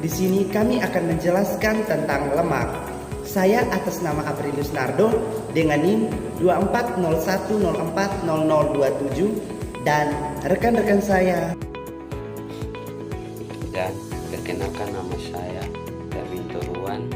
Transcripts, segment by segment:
Di sini kami akan menjelaskan tentang lemak. Saya atas nama Aprilius Nardo dengan NIM 2401040027 dan rekan-rekan saya. Dan perkenalkan, nama saya Darwin Toruan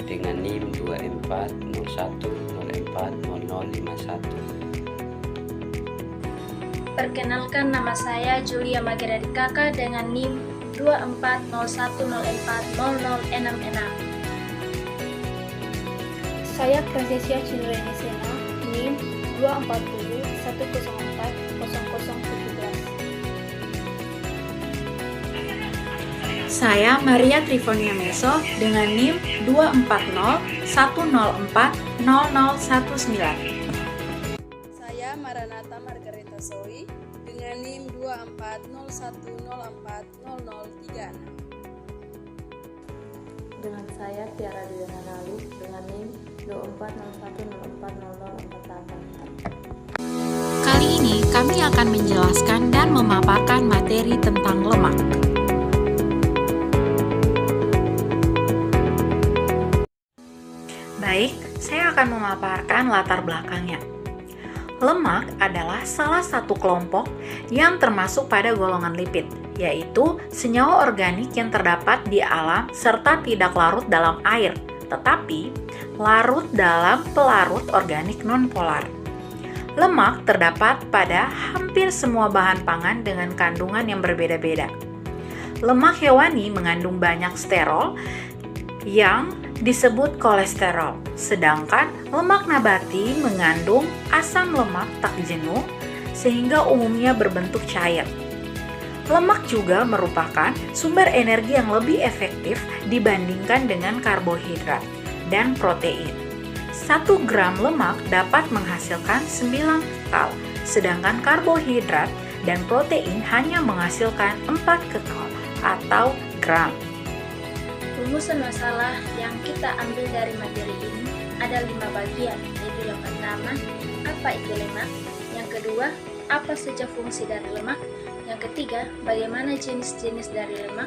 dengan NIM 2401040051. Perkenalkan, nama saya Julia Magiradi Kakak dengan NIM 2401040066. Saya Prasetya Cindreni Sena, NIM 240104017. Saya Maria Trifonia Meso dengan NIM 240104019. Saya Maranatha Margareta Zoe dengan NIM 2401040036. Dengan saya Tiara Diana Nalu dengan NIM 2401040048. Kali ini kami akan menjelaskan dan memaparkan materi tentang lemak. Baik, saya akan memaparkan latar belakangnya. Lemak adalah salah satu kelompok yang termasuk pada golongan lipid, yaitu senyawa organik yang terdapat di alam serta tidak larut dalam air, tetapi larut dalam pelarut organik nonpolar. Lemak terdapat pada hampir semua bahan pangan dengan kandungan yang berbeda-beda. Lemak hewani mengandung banyak sterol yang disebut kolesterol, sedangkan lemak nabati mengandung asam lemak tak jenuh sehingga umumnya berbentuk cair. Lemak juga merupakan sumber energi yang lebih efektif dibandingkan dengan karbohidrat dan protein. 1 gram lemak dapat menghasilkan 9 kekal, sedangkan karbohidrat dan protein hanya menghasilkan 4 kekal atau gram. Rumusan masalah yang kita ambil dari materi ini ada 5 bagian, yaitu yang pertama, apa itu lemak? Yang kedua, apa saja fungsi dari lemak? Yang ketiga, bagaimana jenis-jenis dari lemak?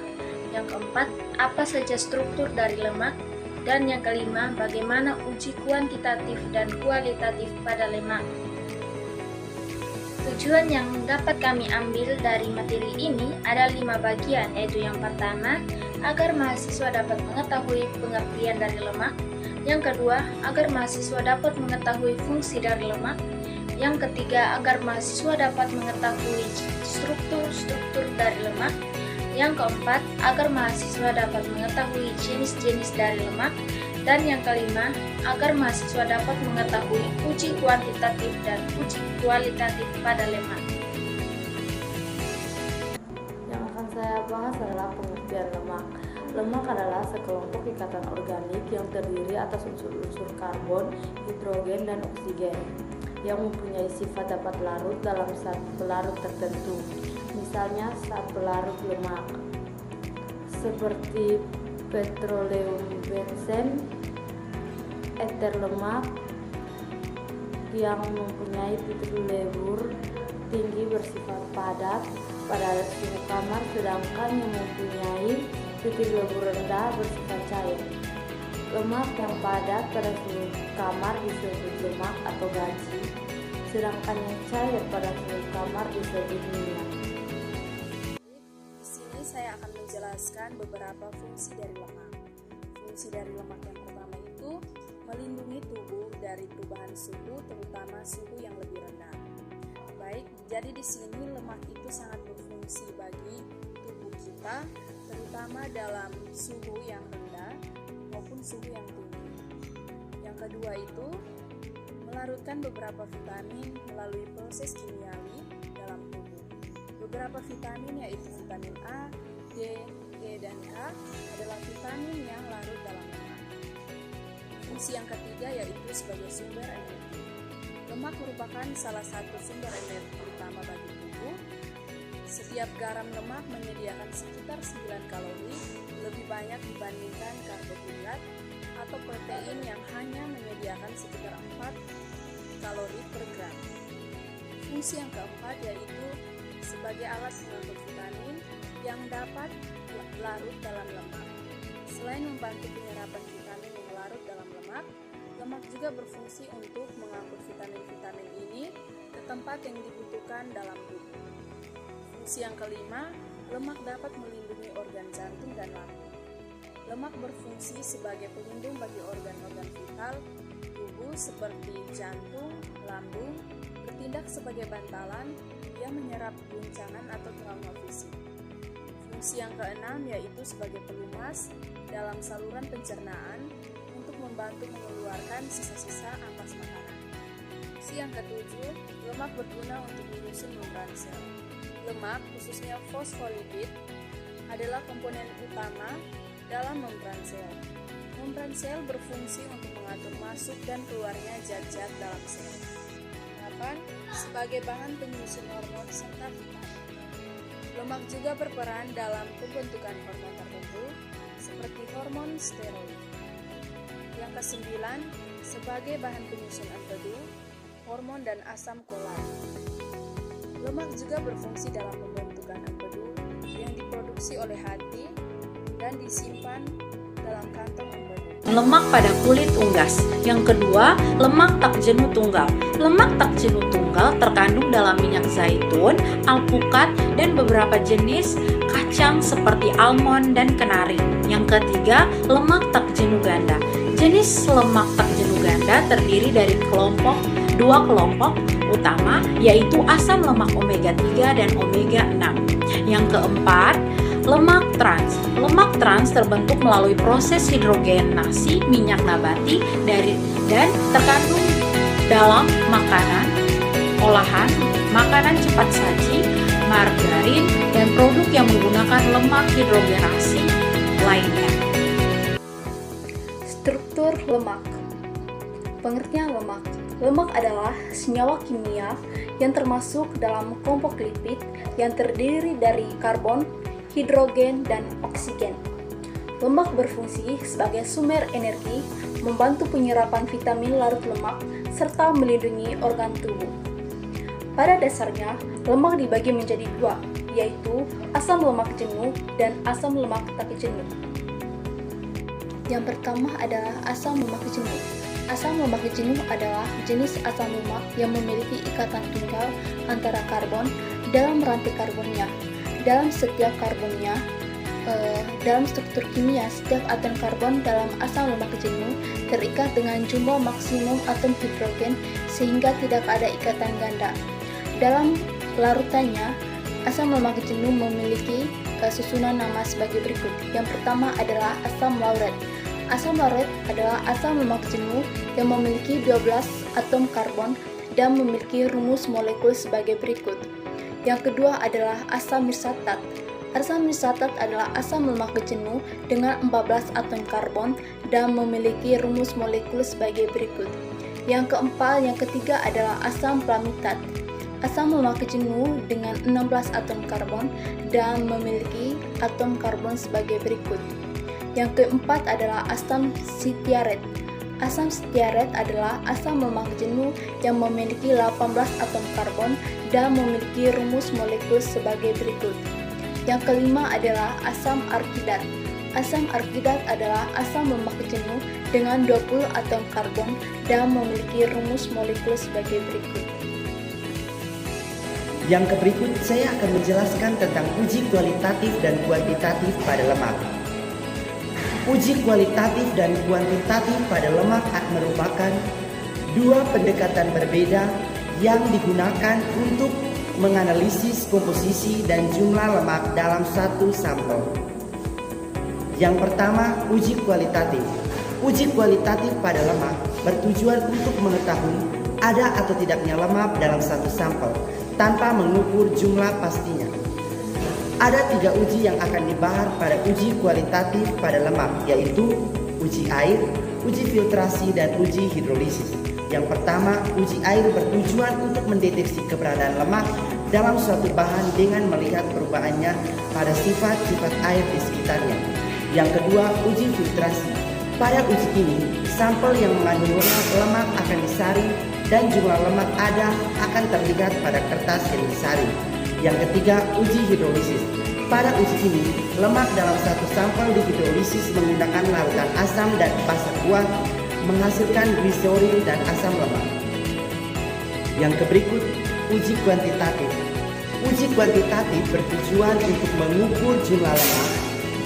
Yang keempat, apa saja struktur dari lemak? Dan yang kelima, bagaimana uji kuantitatif dan kualitatif pada lemak? Tujuan yang dapat kami ambil dari materi ini ada 5 bagian, yaitu yang pertama, agar mahasiswa dapat mengetahui pengertian dari lemak. Yang kedua, agar mahasiswa dapat mengetahui fungsi dari lemak. Yang ketiga, agar mahasiswa dapat mengetahui struktur-struktur dari lemak. Yang keempat, agar mahasiswa dapat mengetahui jenis-jenis dari lemak. Dan yang kelima, agar mahasiswa dapat mengetahui uji kuantitatif dan uji kualitatif pada lemak. Yang akan saya bahas adalah pengertian lemak. Lemak adalah sekelompok ikatan organik yang terdiri atas unsur-unsur karbon, hidrogen, dan oksigen yang mempunyai sifat dapat larut dalam satu pelarut tertentu. Misalnya saat pelarut lemak seperti petroleum, benzen, eter lemak yang mempunyai titik lebur tinggi bersifat padat pada suhu kamar, sedangkan yang mempunyai titik lebur rendah bersifat cair. Lemak yang padat pada suhu kamar disebut lemak atau gaji, sedangkan yang cair pada suhu kamar disebut minyak. Di sini saya akan menjelaskan beberapa fungsi dari lemak. Fungsi dari lemak yang pertama itu melindungi tubuh dari perubahan suhu, terutama suhu yang lebih rendah. Baik, jadi di sini lemak itu sangat berfungsi bagi tubuh kita, terutama dalam suhu yang rendah maupun suhu yang tinggi. Yang kedua itu melarutkan beberapa vitamin melalui proses kimiawi dalam tubuh. Beberapa vitamin yaitu vitamin A, D, E, dan K adalah vitamin yang larut dalam lemak. Fungsi yang ketiga yaitu sebagai sumber energi. Lemak merupakan salah satu sumber energi utama bagi tubuh. Setiap garam lemak menyediakan sekitar 9 kalori, lebih banyak dibandingkan karbohidrat atau protein yang hanya menyediakan sekitar 4 kalori per gram. Fungsi yang keempat yaitu sebagai alat pengangkut vitamin yang dapat larut dalam lemak. Selain membantu penyerapan vitamin yang larut dalam lemak, lemak juga berfungsi untuk mengangkut vitamin-vitamin ini ke tempat yang dibutuhkan dalam tubuh. Fungsi yang kelima, lemak dapat melindungi organ jantung dan lambung. Lemak berfungsi sebagai pelindung bagi organ-organ vital tubuh seperti jantung, lambung, bertindak sebagai bantalan yang menyerap guncangan atau trauma fisik. Fungsi yang keenam yaitu sebagai pelumas dalam saluran pencernaan untuk membantu mengeluarkan sisa-sisa ampas makanan. Fungsi yang ketujuh, lemak berguna untuk menyusun membran sel. Lemak, khususnya fosfolipid, adalah komponen utama dalam membran sel. Membran sel berfungsi untuk mengatur masuk dan keluarnya zat-zat dalam sel. 8. Sebagai bahan penyusun hormon serta vitamin. Lemak juga berperan dalam pembentukan hormon tertentu seperti hormon steroid. Yang kesembilan, sebagai bahan penyusun empedu, hormon dan asam kolat. Lemak juga berfungsi dalam pembentukan empedu yang diproduksi oleh hati dan disimpan dalam kantong empedu. Lemak pada kulit unggas. Yang kedua, lemak tak jenuh tunggal. Lemak tak jenuh tunggal terkandung dalam minyak zaitun, alpukat, dan beberapa jenis kacang seperti almond dan kenari. Yang ketiga, lemak tak jenuh ganda. Jenis lemak tak jenuh ganda terdiri dari dua kelompok utama, yaitu asam lemak omega 3 dan omega 6. Yang keempat, lemak trans. Lemak trans terbentuk melalui proses hidrogenasi minyak nabati dan terkandung dalam makanan olahan, makanan cepat saji, margarin, dan produk yang menggunakan lemak hidrogenasi lainnya. Struktur lemak. Pengertian lemak. Lemak adalah senyawa kimia yang termasuk dalam kelompok lipid yang terdiri dari karbon, hidrogen, dan oksigen. Lemak berfungsi sebagai sumber energi, membantu penyerapan vitamin larut lemak, serta melindungi organ tubuh. Pada dasarnya, lemak dibagi menjadi dua, yaitu asam lemak jenuh dan asam lemak tak jenuh. Yang pertama adalah asam lemak jenuh. Asam lemak jenuh adalah jenis asam lemak yang memiliki ikatan tunggal antara karbon dalam rantai karbonnya. Dalam setiap karbonnya, dalam struktur kimia, setiap atom karbon dalam asam lemak jenuh terikat dengan jumlah maksimum atom hidrogen sehingga tidak ada ikatan ganda. Dalam larutannya, asam lemak jenuh memiliki susunan nama sebagai berikut. Yang pertama adalah asam lauret. Asam lauret adalah asam lemak jenuh yang memiliki 12 atom karbon dan memiliki rumus molekul sebagai berikut. Yang kedua adalah asam mirsatat. Asam mirsatat adalah asam lemak jenuh dengan 14 atom karbon dan memiliki rumus molekul sebagai berikut. Yang ketiga adalah asam palmitat. Asam lemak jenuh dengan 16 atom karbon dan memiliki atom karbon sebagai berikut. Yang keempat adalah asam sitiaret. Asam sitiaret adalah asam lemak jenuh yang memiliki 18 atom karbon dan memiliki rumus molekul sebagai berikut. Yang kelima adalah asam argidat. Asam argidat adalah asam lemak jenuh dengan 20 atom karbon dan memiliki rumus molekul sebagai berikut. Yang berikut saya akan menjelaskan tentang uji kualitatif dan kuantitatif pada lemak. Uji kualitatif dan kuantitatif pada lemak merupakan dua pendekatan berbeda yang digunakan untuk menganalisis komposisi dan jumlah lemak dalam satu sampel. Yang pertama, uji kualitatif. Uji kualitatif pada lemak bertujuan untuk mengetahui ada atau tidaknya lemak dalam satu sampel tanpa mengukur jumlah pastinya. Ada 3 uji yang akan dibahas pada uji kualitatif pada lemak, yaitu uji air, uji filtrasi, dan uji hidrolisis. Yang pertama, uji air bertujuan untuk mendeteksi keberadaan lemak dalam suatu bahan dengan melihat perubahannya pada sifat-sifat air di sekitarnya. Yang kedua, uji filtrasi. Pada uji ini, sampel yang mengandung lemak akan disaring dan jumlah lemak ada akan terlihat pada kertas yang disaring. Yang ketiga, uji hidrolisis. Pada uji ini, lemak dalam satu sampel dihidrolisis menggunakan larutan asam dan basa kuat menghasilkan gliserin dan asam lemak. Yang berikut, uji kuantitatif. Uji kuantitatif bertujuan untuk mengukur jumlah lemak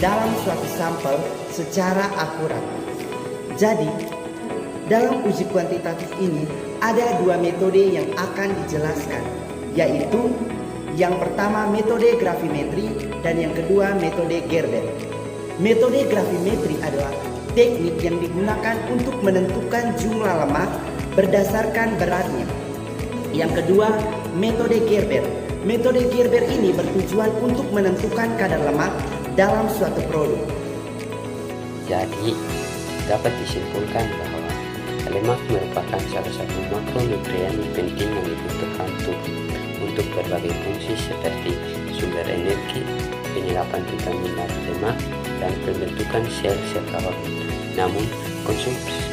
dalam suatu sampel secara akurat. Jadi, dalam uji kuantitatif ini ada dua metode yang akan dijelaskan, yaitu yang pertama metode gravimetri dan yang kedua metode Gerber. Metode gravimetri adalah teknik yang digunakan untuk menentukan jumlah lemak berdasarkan beratnya. Yang kedua, metode Gerber. Metode Gerber ini bertujuan untuk menentukan kadar lemak dalam suatu produk. Jadi, dapat disimpulkan bahwa lemak merupakan salah satu makronutrien penting yang dibutuhkan tubuh untuk berbagai fungsi seperti sumber energi, penyerapan vitamin dari lemak, dan pembentukan sel-sel kawat. Namun,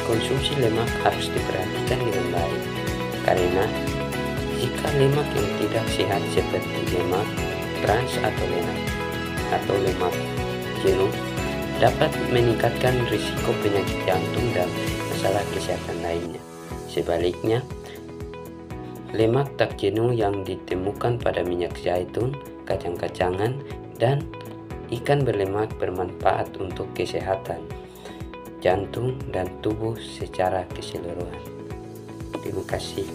konsumsi lemak harus diperhatikan dengan baik, karena jika lemak yang tidak sehat seperti lemak trans atau lemak jenuh dapat meningkatkan risiko penyakit jantung dan masalah kesehatan lainnya. Sebaliknya, lemak tak jenuh yang ditemukan pada minyak zaitun, kacang-kacangan, dan ikan berlemak bermanfaat untuk kesehatan jantung dan tubuh secara keseluruhan. Terima kasih.